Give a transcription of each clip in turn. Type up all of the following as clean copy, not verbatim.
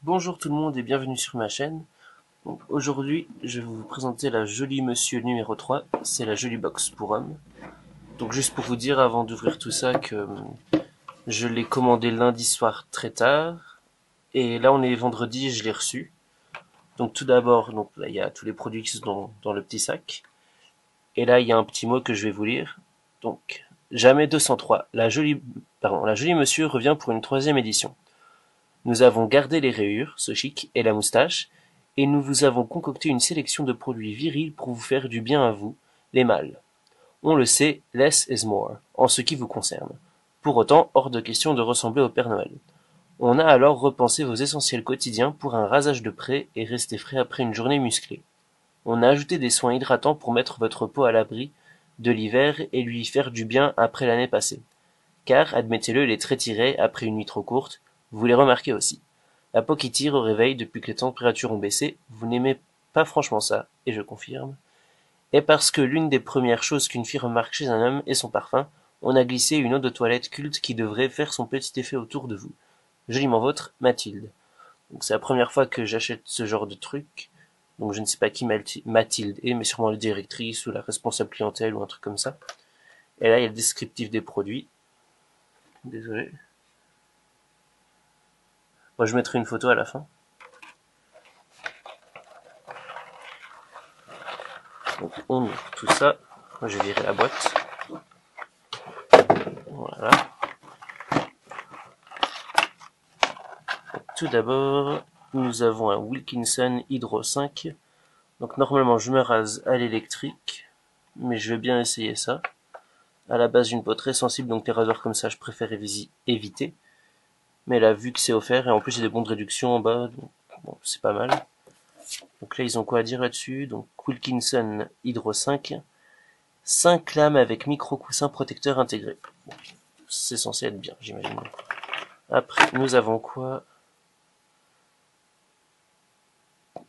Bonjour tout le monde et bienvenue sur ma chaîne. Donc aujourd'hui, je vais vous présenter la Jolie Monsieur numéro 3. C'est la Jolie Box pour hommes. Donc juste pour vous dire avant d'ouvrir tout ça que je l'ai commandé lundi soir très tard. Et là on est vendredi et je l'ai reçu. Donc tout d'abord, donc là il y a tous les produits qui sont dans le petit sac. Et là il y a un petit mot que je vais vous lire. Donc, jamais 203. La Jolie Monsieur revient pour une troisième édition. Nous avons gardé les rayures, ce chic, et la moustache, et nous vous avons concocté une sélection de produits virils pour vous faire du bien à vous, les mâles. On le sait, less is more, en ce qui vous concerne. Pour autant, hors de question de ressembler au Père Noël. On a alors repensé vos essentiels quotidiens pour un rasage de près et rester frais après une journée musclée. On a ajouté des soins hydratants pour mettre votre peau à l'abri de l'hiver et lui faire du bien après l'année passée. Car, admettez-le, les traits tirés après une nuit trop courte, vous les remarquez aussi. La peau qui tire au réveil depuis que les températures ont baissé, vous n'aimez pas franchement ça, et je confirme. Et parce que l'une des premières choses qu'une fille remarque chez un homme est son parfum, on a glissé une eau de toilette culte qui devrait faire son petit effet autour de vous. Joliment vôtre, Mathilde. Donc c'est la première fois que j'achète ce genre de truc. Donc je ne sais pas qui Mathilde est, mais sûrement la directrice ou la responsable clientèle ou un truc comme ça. Et là il y a le descriptif des produits. Désolé. Moi je mettrai une photo à la fin. Donc on ouvre tout ça. Moi je vais virer la boîte. Voilà. Tout d'abord, nous avons un Wilkinson Hydro 5. Donc normalement je me rase à l'électrique, mais je vais bien essayer ça. À la base, une peau très sensible, donc les rasoirs comme ça je préfère éviter. Mais là, vu que c'est offert, et en plus il y a des bons de réduction en bas, donc bon, c'est pas mal. Donc là, ils ont quoi à dire là-dessus? Donc Wilkinson Hydro 5. 5 lames avec micro-coussin protecteur intégré. Bon, c'est censé être bien, j'imagine. Après, nous avons quoi?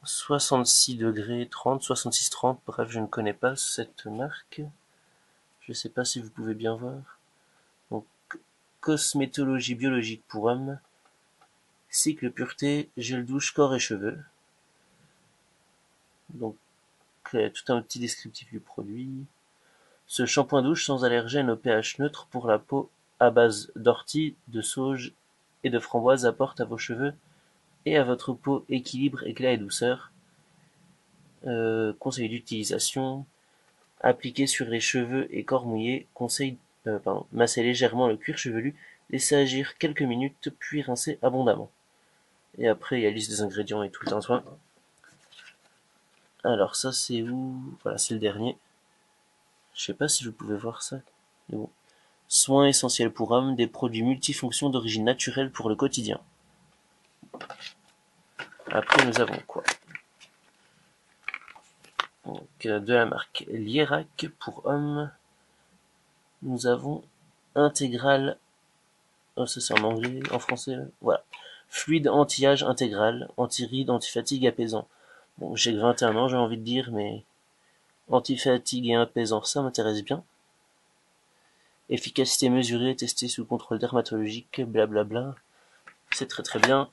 66 degrés 30, 66 30, bref, je ne connais pas cette marque. Je sais pas si vous pouvez bien voir. Donc, cosmétologie biologique pour hommes. Cycle pureté, gel douche, corps et cheveux. Donc, tout un petit descriptif du produit. Ce shampoing douche sans allergène au pH neutre pour la peau à base d'ortie, de sauge et de framboise apporte à vos cheveux et à votre peau équilibre, éclat et douceur. Conseil d'utilisation. Appliquer sur les cheveux et corps mouillés. Conseil, masser légèrement le cuir chevelu. Laisser agir quelques minutes, puis rincer abondamment. Et après, il y a la liste des ingrédients et tout le soin. Alors ça, c'est où? Voilà, c'est le dernier. Je sais pas si vous pouvez voir ça. Mais bon. Soins essentiels pour hommes, des produits multifonctions d'origine naturelle pour le quotidien. Après, nous avons quoi? Donc, de la marque Lierac pour hommes. Nous avons Intégral. Oh, ça c'est en anglais, en français. Voilà. Fluide anti-âge intégral, anti-rides, anti-fatigue apaisant. Bon, j'ai que 21 ans, j'ai envie de dire, mais anti-fatigue et apaisant, ça m'intéresse bien. Efficacité mesurée, testée sous contrôle dermatologique, blablabla. C'est très très bien.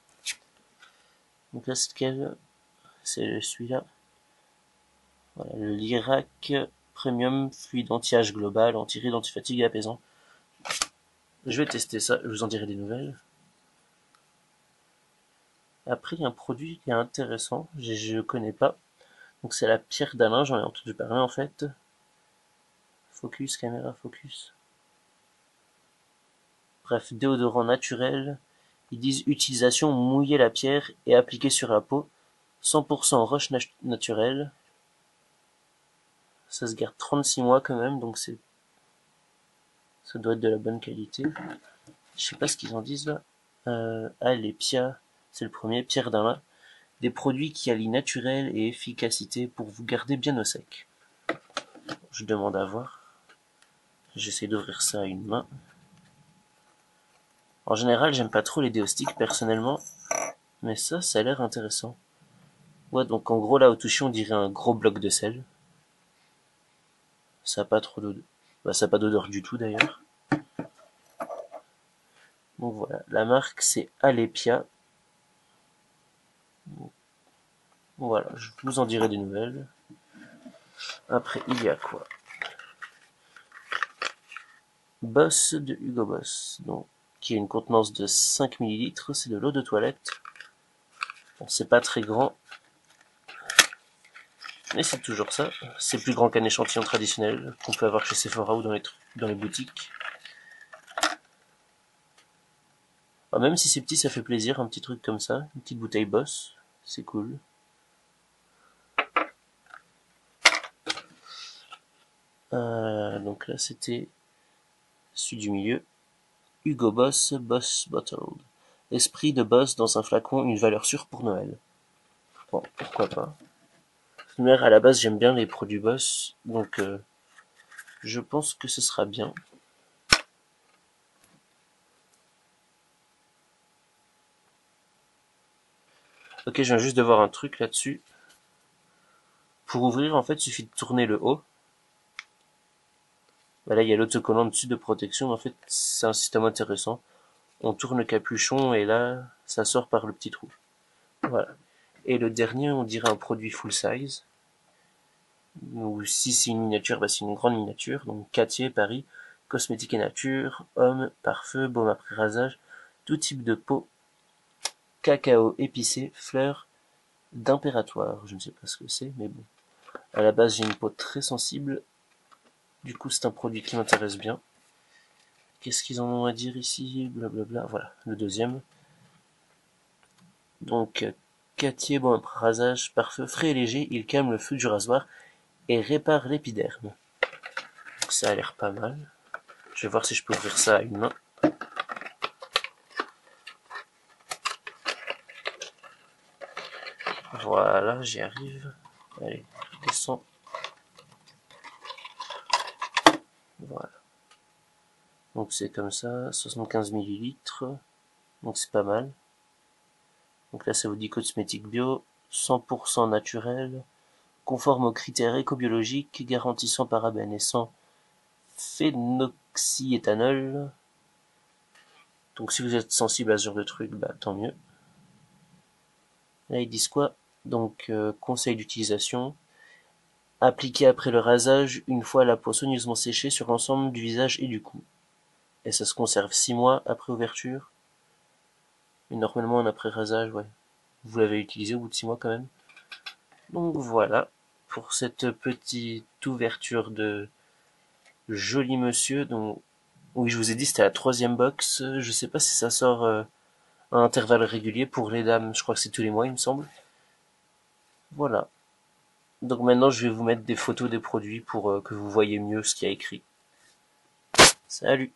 Donc là, c'est lequel? C'est celui-là. Voilà, le Lirac Premium Fluide Anti-Âge Global, anti-rides, anti-fatigue et apaisant. Je vais tester ça, je vous en dirai des nouvelles. Après, il y a un produit qui est intéressant, je connais pas. Donc c'est la pierre d'Alain, j'en ai entendu parler en fait. Focus, caméra, focus. Bref, déodorant naturel. Ils disent utilisation, mouiller la pierre et appliquer sur la peau. 100% roche naturelle. Ça se garde 36 mois quand même, donc ça doit être de la bonne qualité. Je sais pas ce qu'ils en disent là. Les Pia, c'est le premier, pierre d'Alain. Des produits qui allient naturel et efficacité pour vous garder bien au sec. Je demande à voir. J'essaie d'ouvrir ça à une main. En général, j'aime pas trop les déostiques personnellement, mais ça a l'air intéressant. Ouais, donc en gros là au toucher on dirait un gros bloc de sel. Ça a pas trop d'odeur. Bah, ça a pas d'odeur du tout d'ailleurs. Donc voilà, la marque c'est Alepia. Voilà, je vous en dirai des nouvelles. Après, il y a quoi? Boss de Hugo Boss, donc, qui a une contenance de 5 millilitres, c'est de l'eau de toilette. Bon, c'est pas très grand, mais c'est toujours ça. C'est plus grand qu'un échantillon traditionnel qu'on peut avoir chez Sephora ou dans les boutiques. Ah, même si c'est petit, ça fait plaisir, un petit truc comme ça, une petite bouteille Boss, c'est cool. Donc là, c'était celui du milieu. Hugo Boss, Boss Bottled. Esprit de Boss dans un flacon, une valeur sûre pour Noël. Bon, pourquoi pas. Mais à la base, j'aime bien les produits Boss, donc je pense que ce sera bien. Ok, je viens juste de voir un truc là-dessus. Pour ouvrir, en fait, il suffit de tourner le haut. Bah là, il y a l'autocollant dessus de protection. En fait, c'est un système intéressant. On tourne le capuchon et là, ça sort par le petit trou. Voilà. Et le dernier, on dirait un produit full size. Ou si c'est une miniature, bah c'est une grande miniature. Donc Cattier, Paris, cosmétique et nature, homme, pare-feu, baume après rasage, tout type de peau, cacao épicé, fleurs, d'impératoire. Je ne sais pas ce que c'est, mais bon. À la base, j'ai une peau très sensible. Du coup, c'est un produit qui m'intéresse bien. Qu'est-ce qu'ils en ont à dire ici? Blablabla. Voilà, le deuxième. Donc, Cattier, bon après rasage, pare-feu frais et léger, il calme le feu du rasoir et répare l'épiderme. Donc ça a l'air pas mal. Je vais voir si je peux ouvrir ça à une main. Voilà, j'y arrive. Allez, descends. Voilà. Donc c'est comme ça, 75 millilitres. Donc c'est pas mal. Donc là ça vous dit cosmétique bio, 100% naturel, conforme aux critères éco-biologiques, garantissant parabènes et sans phénoxyéthanol. Donc si vous êtes sensible à ce genre de truc, bah tant mieux. Là ils disent quoi? Donc conseil d'utilisation. Appliquer après le rasage, une fois la peau soigneusement séchée sur l'ensemble du visage et du cou. Et ça se conserve 6 mois après ouverture. Et normalement un après rasage, ouais. Vous l'avez utilisé au bout de 6 mois quand même. Donc voilà, pour cette petite ouverture de Joli Monsieur. Donc, oui, je vous ai dit c'était la troisième box. Je sais pas si ça sort à intervalles réguliers. Pour les dames, je crois que c'est tous les mois, il me semble. Voilà. Donc maintenant, je vais vous mettre des photos des produits pour que vous voyez mieux ce qu'il y a écrit. Salut!